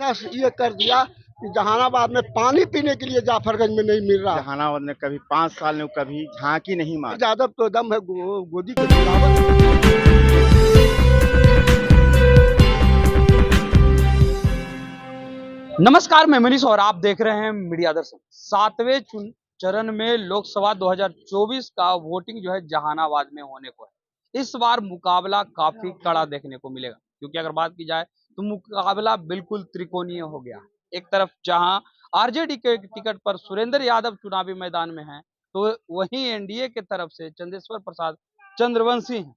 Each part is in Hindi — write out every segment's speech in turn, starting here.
ये कर दिया कि जहानाबाद में पानी पीने के लिए जाफरगंज में नहीं मिल रहा। जहानाबाद में कभी 5 साल में कभी झांकी नहीं मारी। यादव तो दम है गोदी के खिलाफ। नमस्कार, मैं मनीष और आप देख रहे हैं मीडिया दर्शन। 7वें चरण में लोकसभा 2024 का वोटिंग जो है जहानाबाद में होने को है। इस बार मुकाबला काफी कड़ा देखने को मिलेगा, क्योंकि अगर बात की जाए तो मुकाबला बिल्कुल त्रिकोणीय हो गया। एक तरफ जहां आरजेडी के टिकट पर सुरेंद्र यादव चुनावी मैदान में हैं, तो वहीं एनडीए के तरफ से चंदेश्वर प्रसाद चंद्रवंशी हैं।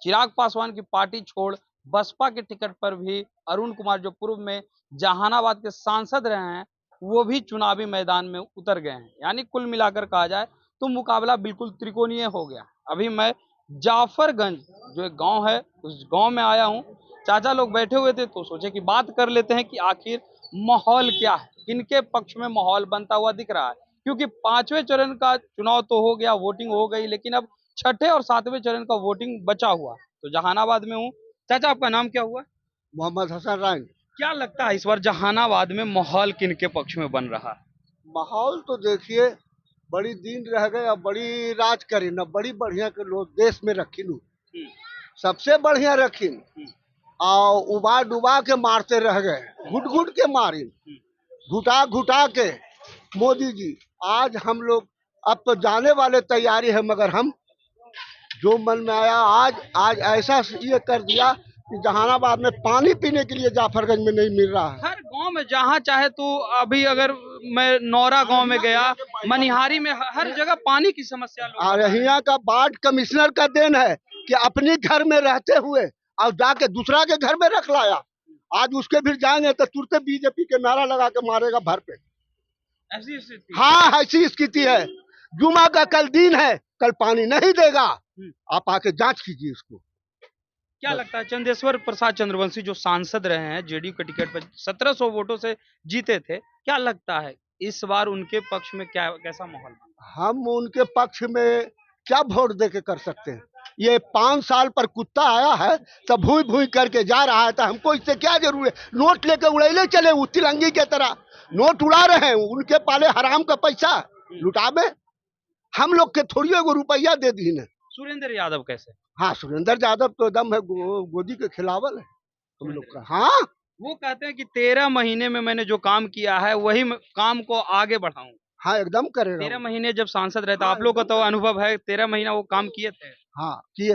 चिराग पासवान की पार्टी छोड़ बसपा के टिकट पर भी अरुण कुमार, जो पूर्व में जहानाबाद के सांसद रहे हैं, वो भी चुनावी मैदान में उतर गए हैं। यानी कुल मिलाकर कहा जाए तो मुकाबला बिल्कुल त्रिकोणीय हो गया। अभी मैं जाफरगंज जो एक गांव है, उस गांव में आया हूं। चाचा लोग बैठे हुए थे तो सोचे कि बात कर लेते हैं कि आखिर माहौल क्या है, किनके पक्ष में माहौल बनता हुआ दिख रहा है। क्योंकि 5वें चरण का चुनाव तो हो गया, वोटिंग हो गई, लेकिन अब 6ठे और 7वें चरण का वोटिंग बचा हुआ। तो जहानाबाद में हूँ। चाचा, आपका नाम क्या हुआ? मोहम्मद हसन राय। क्या लगता है इस बार जहानाबाद में माहौल किनके पक्ष में बन रहा है? माहौल तो देखिए, बड़ी दिन रह गए और बड़ी राज करी न, बड़ी बढ़िया के लोग देश में रखिन, सबसे बढ़िया रखिन। और उबा डुबा के मारते रह गए, घुट घुट के मारिन, घुटा घुटा के। मोदी जी आज हम लोग अब तो जाने वाले तैयारी है, मगर हम जो मन में आया आज ऐसा ये कर दिया कि जहानाबाद में पानी पीने के लिए जाफरगंज में नहीं मिल रहा है। हर गांव में जहां चाहे, तो अभी अगर मैं नौरा गांव में गया, मनिहारी में, हर जगह पानी की समस्या और यहाँ का वार्ड कमिश्नर का देन है कि अपने घर में रहते हुए और जाके दूसरा के घर में रख लाया। आज उसके भी जाएंगे तो तुरंत बीजेपी के नारा लगा के मारेगा भर पे। ऐसी स्थिति। हाँ, ऐसी स्थिति है। जुमा का कल दिन है, कल पानी नहीं देगा। आप आके जांच कीजिए इसको। क्या लगता है चंदेश्वर प्रसाद चंद्रवंशी जो सांसद रहे हैं, जेडीयू के टिकट पर 1700 वोटों से जीते थे, क्या लगता है इस बार उनके पक्ष में कैसा माहौल? हम उनके पक्ष में क्या वोट दे के कर सकते हैं? ये 5 साल पर कुत्ता आया है तो भूई भूई करके जा रहा है, तो हमको इससे क्या जरूरत है? नोट लेके उड़ैले चले तिरंगी के तरह नोट उड़ा रहे हैं। उनके पाले हराम का पैसा लुटावे, हम लोग के थोड़ी एगो रुपया दे दी न। सुरेंद्र यादव कैसे? हाँ, सुरेंद्र यादव तो दम है गोदी के खिलावल है हम लोग का। हाँ, वो कहते हैं कि 13 महीने में मैंने जो काम किया है वही काम को आगे बढ़ाऊं। हाँ, एकदम करेगा। 13 महीने जब सांसद रहता, आप लोग का तो अनुभव है, 13 महीना वो काम किए थे। हाँ किए।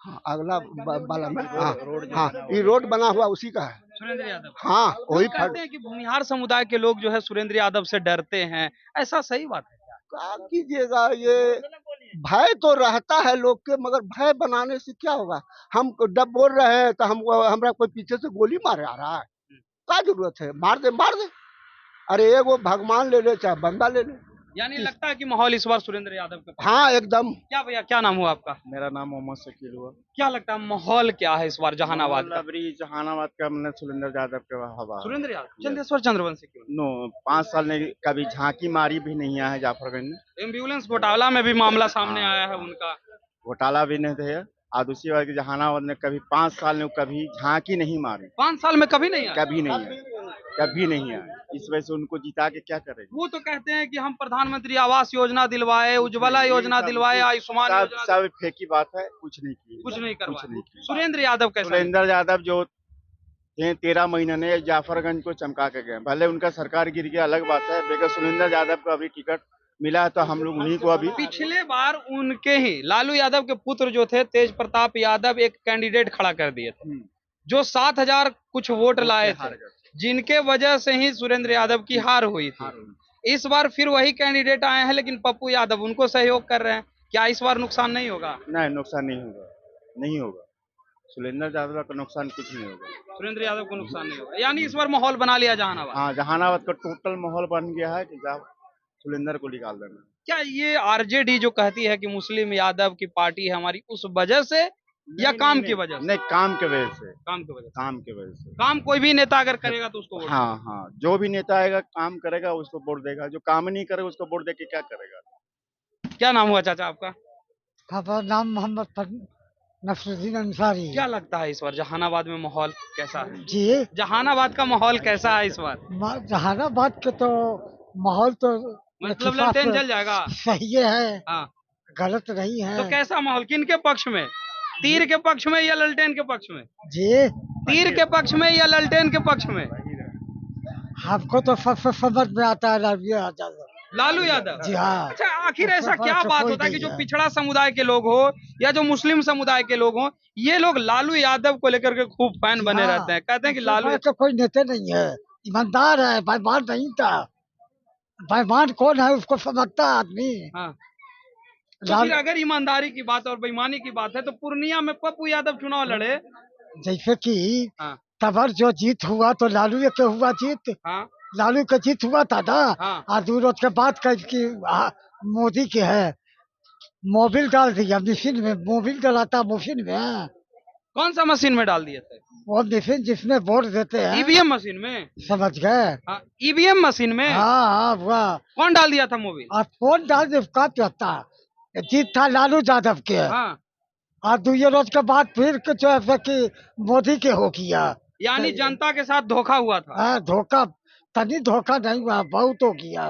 हाँ, अगला वाला में। हाँ हाँ, ये रोड बना हुआ उसी का है, सुरेंद्र यादव। हाँ वही। कहते हैं कि भूमिहार समुदाय के लोग जो है सुरेंद्र यादव से डरते हैं, ऐसा सही बात है क्या? क्या कीजिएगा, ये भय तो रहता है लोग के, मगर भय बनाने से क्या होगा? हम जब बोल रहे हैं तो हम हमरा कोई पीछे से गोली मारे आ रहा है, क्या जरूरत है? मार दे मार दे। अरे एगो भगवान ले ले चाहे बंदा ले ले। यानी लगता है कि माहौल इस बार सुरेंद्र यादव के पास। हाँ एकदम। क्या भैया, क्या नाम हुआ आपका? मेरा नाम मोहम्मद शकील हुआ। क्या लगता है माहौल क्या है इस बार जहानाबाद का? अबरी जहानाबाद का मैंने सुरेंद्र यादव के हवा। सुरेंद्र यादव, चंदेश्वर चंद्रवंशी क्यों? नो, 5 साल ने कभी झांकी मारी भी नहीं आया है जाफरगंज में। एम्बुलेंस घोटाला में भी मामला सामने आया है उनका। घोटाला भी नहीं थे। और दूसरी बात की जहानाबाद में कभी 5 साल में कभी झांकी नहीं मारी। 5 साल में कभी नहीं आया? कभी नहीं आया, कभी नहीं आया। इस वजह से उनको जिता के क्या करेंगे? वो तो कहते हैं कि हम प्रधानमंत्री आवास योजना दिलवाए, उज्ज्वला योजना दिलवाए, आयुष्मान योजना। सब फेकी बात है, कुछ नहीं की, कुछ नहीं कुछ करवाया। नहीं की। सुरेंद्र यादव कैसे? सुरेंद्र यादव जो थे 13 महीने ने जाफरगंज को चमका के गए। भले उनका सरकार गिर गया, अलग बात है, लेकिन सुरेंद्र यादव को अभी टिकट मिला है तो हम लोग उन्हीं को अभी। पिछले बार उनके ही लालू यादव के पुत्र जो थे तेज प्रताप यादव एक कैंडिडेट खड़ा कर दिए थे, जो 7000 कुछ वोट लाए थे, जिनके वजह से ही सुरेंद्र यादव की हार हुई थी। इस बार फिर वही कैंडिडेट आए हैं, लेकिन पप्पू यादव उनको सहयोग कर रहे हैं। क्या इस बार नुकसान नहीं होगा? नहीं, नुकसान नहीं होगा, नहीं होगा। सुरेंद्र यादव का नुकसान कुछ नहीं होगा। सुरेंद्र यादव को नुकसान नहीं होगा, यानी इस बार माहौल बना लिया जहानाबाद। हाँ, जहानाबाद का टोटल माहौल बन गया है कि सुरेंद्र को निकाल देना। क्या ये आरजेडी जो कहती है कि मुस्लिम यादव की पार्टी है हमारी, उस वजह से या काम की वजह से? नहीं, काम के वजह से। काम की वजह से। काम के वजह से। काम कोई भी नेता अगर करेगा तो उसको वोट। हाँ हाँ, जो भी नेता आएगा काम करेगा उसको वोट देगा, जो काम नहीं करेगा उसको वोट दे के क्या करेगा? क्या नाम हुआ चाचा आपका? पापा नाम मोहम्मद नसरुद्दीन अंसारी। क्या लगता है इस बार जहानाबाद में माहौल कैसा है? जी, जहानाबाद का माहौल कैसा है इस बार? जहानाबाद के तो माहौल तो एक मतलब हिसाब ललटेन से जल जाएगा। सही है, हाँ, गलत नहीं है। तो कैसा माहौल किन के पक्ष में? तीर के पक्ष में या ललटेन के पक्ष में? जी, तीर के पक्ष में या ललटेन के पक्ष में? हमको तो सबसे समझ में आता है लालू यादव। लालू यादव। जी हाँ। अच्छा, आखिर उसके ऐसा पास क्या तो बात कोई होता है कि नहीं जो है। पिछड़ा समुदाय के लोग हो या जो मुस्लिम समुदाय के लोग हो, ये लोग लालू यादव को लेकर के खूब फैन बने हाँ, रहते हैं, कहते हैं कि उसके लालू पास तो कोई नेता नहीं है, ईमानदार है, बेईमान नहीं था। बेईमान कौन है उसको समझता है आदमी। हाँ, तो लाल फिर अगर ईमानदारी की बात और बेईमानी की बात है तो पूर्णिया में पप्पू यादव चुनाव लड़े। जैसे कि हाँ तबर जो जीत हुआ तो लालू के हुआ जीत, हाँ लालू का जीत हुआ था ना। हाँ। और दूर के बाद का मोदी के है, मोबिल डाल दिया मशीन में, मोबिल डलाता मशीन में, कौन सा मशीन में डाल दिए थे? वो मशीन जिसमें वोट देते हैं। ईवीएम मशीन में। समझ गए? हाँ, ईवीएम मशीन में। हाँ हाँ, वह कौन डाल दिया था मोबिल? और फोन डाल दे का कहता, जीत था लालू यादव के। हाँ, और 2 रोज के बाद फिर के जो है कि मोदी के हो गया। यानी जनता के साथ धोखा हुआ था। हाँ, धोखा तनी धोखा नहीं हुआ, बहुत हो गया।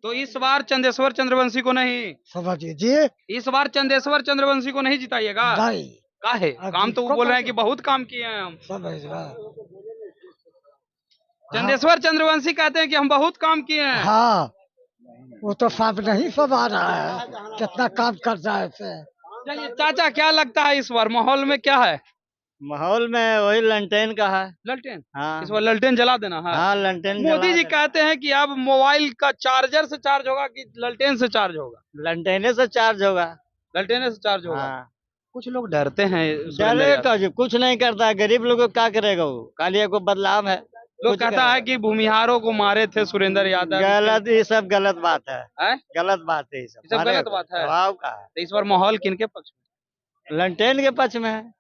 तो इस बार चंदेश्वर चंद्रवंशी को नहीं, समझिए जी। इस बार चंदेश्वर चंद्रवंशी को नहीं जिताइएगा। नहीं, काहे? काम तो वो बोल रहे हैं कि बहुत काम किए हैं हम। समझ गए। चंदेश्वर चंद्रवंशी कहते हैं कि हम बहुत काम किए हैं। हाँ, वो तो सब नहीं सब आ रहा है, कितना काम कर रहा है इसे। चलिए चाचा, क्या लगता है इस बार माहौल में क्या है? माहौल में वही लंटेन का है। ललटेन। हाँ इस बार ललटेन जला देना है। हाँ, लंटेन मोदी जला जी दे। कहते हैं कि अब मोबाइल का चार्जर से चार्ज होगा कि ललटेन से चार्ज होगा? लंटेने से चार्ज होगा। ललटेन से चार्ज होगा। हाँ, कुछ लोग डरते हैं सुरेंद्र डरे यादव। का जो कुछ नहीं करता है, गरीब लोगों को क्या करेगा वो, खाली को बदलाव है। लोग कुछ कहता है कि भूमिहारों को मारे थे सुरेंद्र यादव। गलत, ये सब गलत बात है। हैं? गलत बात है ये सब। ये सब गलत बात है। दबाव का है। तो इस बार माहौल किनके पक्ष में? लंटेन के पक्ष में है।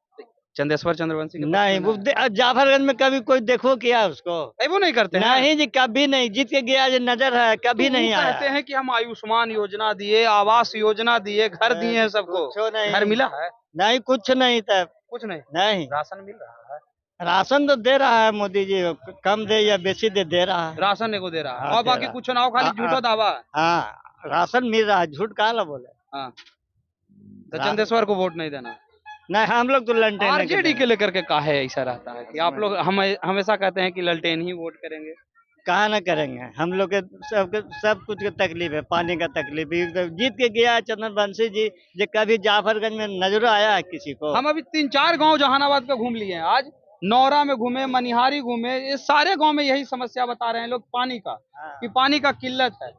चंदेश्वर चंद्रवंशी के पक्ष नहीं, में वो जाफरगंज में कभी कोई देखो किया उसको? वो नहीं करते हैं। नहीं जी, कभी नहीं। जीत के गया जो नजर है, कभी तो नहीं वो आया। कहते हैं कि हम आयुष्मान योजना दिए, आवास योजना दिए, घर दिए हैं सबको। कुछ नहीं। घर मिला है? नहीं, कुछ नहीं था। कुछ नहीं। नहीं, राशन मिल रहा है? राशन तो दे रहा है मोदी जी, कम दे या बेसी दे रहा है। राशन को दे रहा है हाँ, और दे बाकी रहा है। कुछ ना हो, खाली झूठा दावा। हाँ, राशन मिल रहा है, झूठ काला बोले। हाँ, तो चंदेश्वर को वोट नहीं देना। नहीं, हम लोग तो लंटेन आरजेडी के लेकर के काहे ऐसा रहता है कि आप लोग हमेशा कहते हैं कि ललटेन ही वोट करेंगे? कहा ना करेंगे। हम लोग के सब कुछ का तकलीफ है, पानी का तकलीफ है। जीत के गया चंद्रवंशी जी, जो कभी जाफरगंज में नजर आया है किसी को? हम अभी 3-4 गांव जहानाबाद का घूम लिए हैं। आज नौरा में घूमे, मनिहारी घूमे, ये सारे गांव में यही समस्या बता रहे हैं लोग, पानी का, कि पानी का किल्लत है।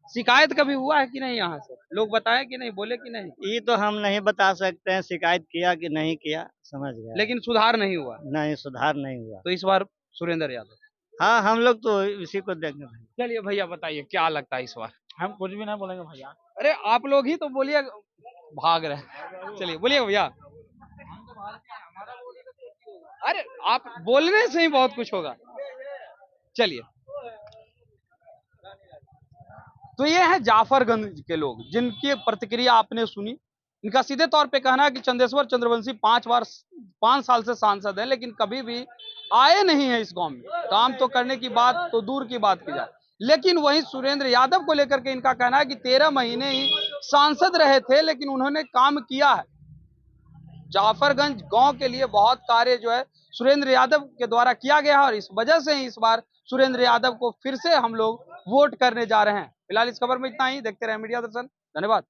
शिकायत कभी हुआ है कि नहीं? यहाँ से लोग बताएं कि नहीं, बोले कि नहीं? ये तो हम नहीं बता सकते हैं शिकायत किया कि नहीं किया, समझ गए। लेकिन सुधार नहीं हुआ। नहीं, सुधार नहीं हुआ। तो इस बार सुरेंद्र यादव। हाँ, हम लोग तो इसी को देखेंगे भाई। चलिए भैया, बताइए क्या लगता है इस बार? हम कुछ भी नहीं बोलेंगे भैया। अरे आप लोग ही तो बोलिए, भाग रहे हैं। चलिए बोलिए भैया। अरे आप बोलने से ही बहुत कुछ होगा। चलिए, तो ये है जाफरगंज के लोग जिनकी प्रतिक्रिया आपने सुनी। इनका सीधे तौर पे कहना है कि चंदेश्वर चंद्रवंशी 5 साल से सांसद है, लेकिन कभी भी आए नहीं है इस गांव में। काम तो करने की बात तो दूर की बात की जाए, लेकिन वहीं सुरेंद्र यादव को लेकर के इनका कहना है कि 13 महीने ही सांसद रहे थे, लेकिन उन्होंने काम किया है। जाफरगंज गांव के लिए बहुत कार्य जो है सुरेंद्र यादव के द्वारा किया गया है, और इस वजह से ही इस बार सुरेंद्र यादव को फिर से हम लोग वोट करने जा रहे हैं। फिलहाल इस खबर में इतना ही। देखते रहे मीडिया दर्शन। धन्यवाद।